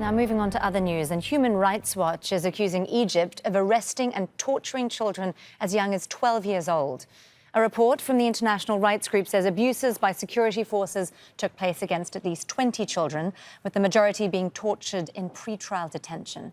Now, moving on to other news, and Human Rights Watch is accusing Egypt of arresting and torturing children as young as 12 years old. A report from the international rights group says abuses by security forces took place against at least 20 children, with the majority being tortured in pretrial detention.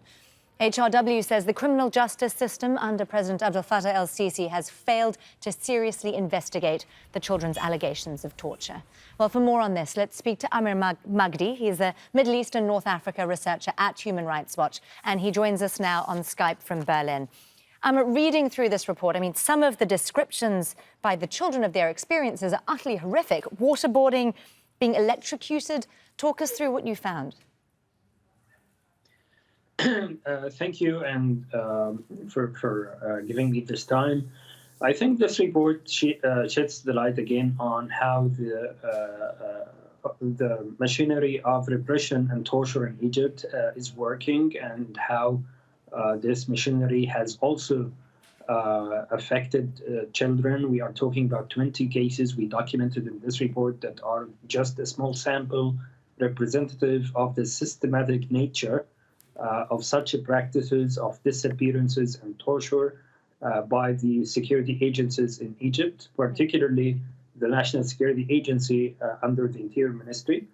HRW says the criminal justice system under President Abdel Fattah el-Sisi has failed to seriously investigate the children's allegations of torture. Well, for more on this, let's speak to Amir Magdi. He's a Middle East and North Africa researcher at Human Rights Watch, and he joins us now on Skype from Berlin. Reading through this report, I mean, some of the descriptions by the children of their experiences are utterly horrific. Waterboarding, being electrocuted. Talk us through what you found. Thank you, and for giving me this time. I think this report sheds the light again on how the machinery of repression and torture in Egypt is working, and how this machinery has also affected children. We are talking about 20 cases we documented in this report that are just a small sample representative of the systematic nature of such practices of disappearances and torture by the security agencies in Egypt, particularly the National Security Agency under the Interior Ministry.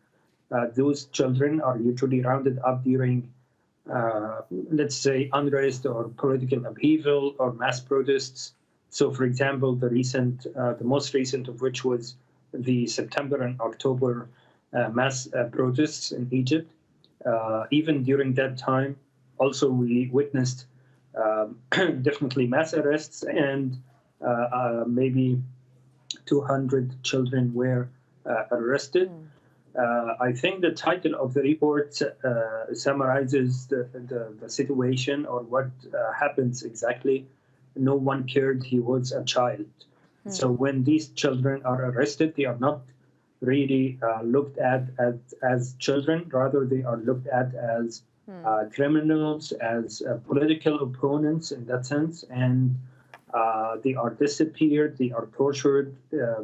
Those children are usually rounded up during, let's say, unrest or political upheaval or mass protests. So, for example, the most recent of which was the September and October mass protests in Egypt. Even during that time, also we witnessed definitely mass arrests, and maybe 200 children were arrested. I think the title of the report summarizes the situation, or what happens exactly. No one cared he was a child. So when these children are arrested, they are not really looked at as children. Rather, they are looked at as criminals, as political opponents in that sense, and they are disappeared, they are tortured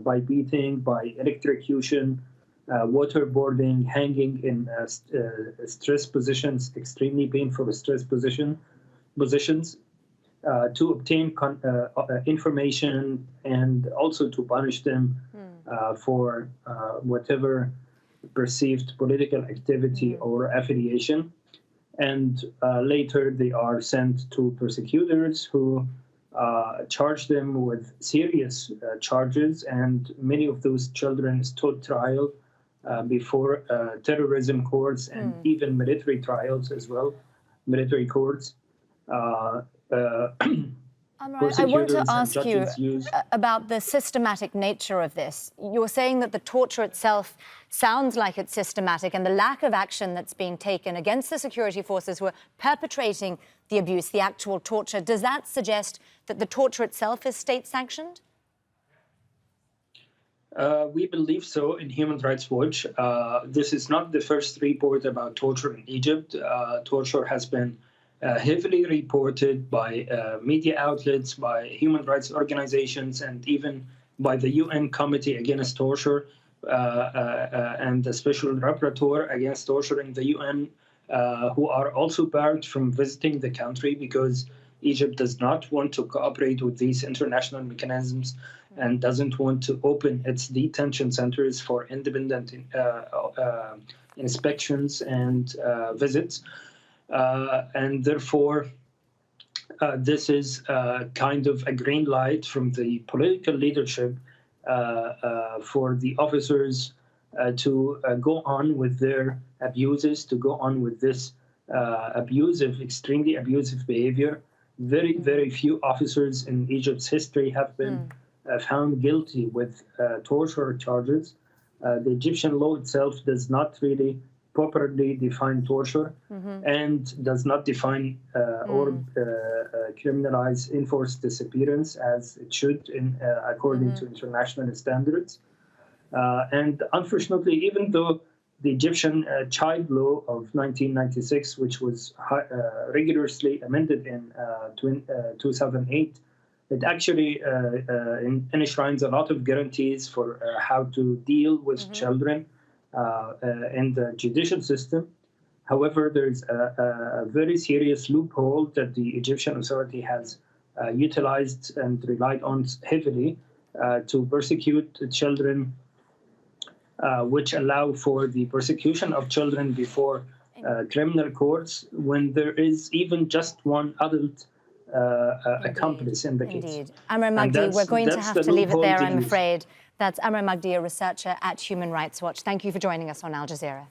by beating, by electrocution, waterboarding, hanging in stress positions, extremely painful stress positions, to obtain information, and also to punish them for whatever perceived political activity or affiliation. And later they are sent to prosecutors who charge them with serious charges, and many of those children stood trial before terrorism courts and even military trials as well, military courts. I want to ask you about the systematic nature of this. You're saying that the torture itself sounds like it's systematic, and the lack of action that's being taken against the security forces who are perpetrating the abuse, the actual torture. Does that suggest that the torture itself is state-sanctioned? We believe so in Human Rights Watch. This is not the first report about torture in Egypt. Torture has been heavily reported by media outlets, by human rights organizations, and even by the UN Committee Against Torture and the Special Rapporteur Against Torture in the UN, who are also barred from visiting the country because Egypt does not want to cooperate with these international mechanisms and doesn't want to open its detention centers for independent inspections and visits. And therefore, this is kind of a green light from the political leadership for the officers to go on with their abuses, to go on with this extremely abusive behavior. Very, very few officers in Egypt's history have been found guilty with torture charges. The Egyptian law itself does not really properly define torture and does not define or criminalize enforced disappearance as it should according to international standards. And unfortunately, even though the Egyptian child law of 1996, which was rigorously amended in 2008, it actually enshrines a lot of guarantees for how to deal with children in the judicial system. However, there's a very serious loophole that the Egyptian authority has utilized and relied on heavily to persecute children, which allow for the persecution of children before criminal courts when there is even just one adult accomplice in the case. Indeed. Amr Magdi, we're going to have to leave it there, I'm afraid. That's Amr Magdi, a researcher at Human Rights Watch. Thank you for joining us on Al Jazeera.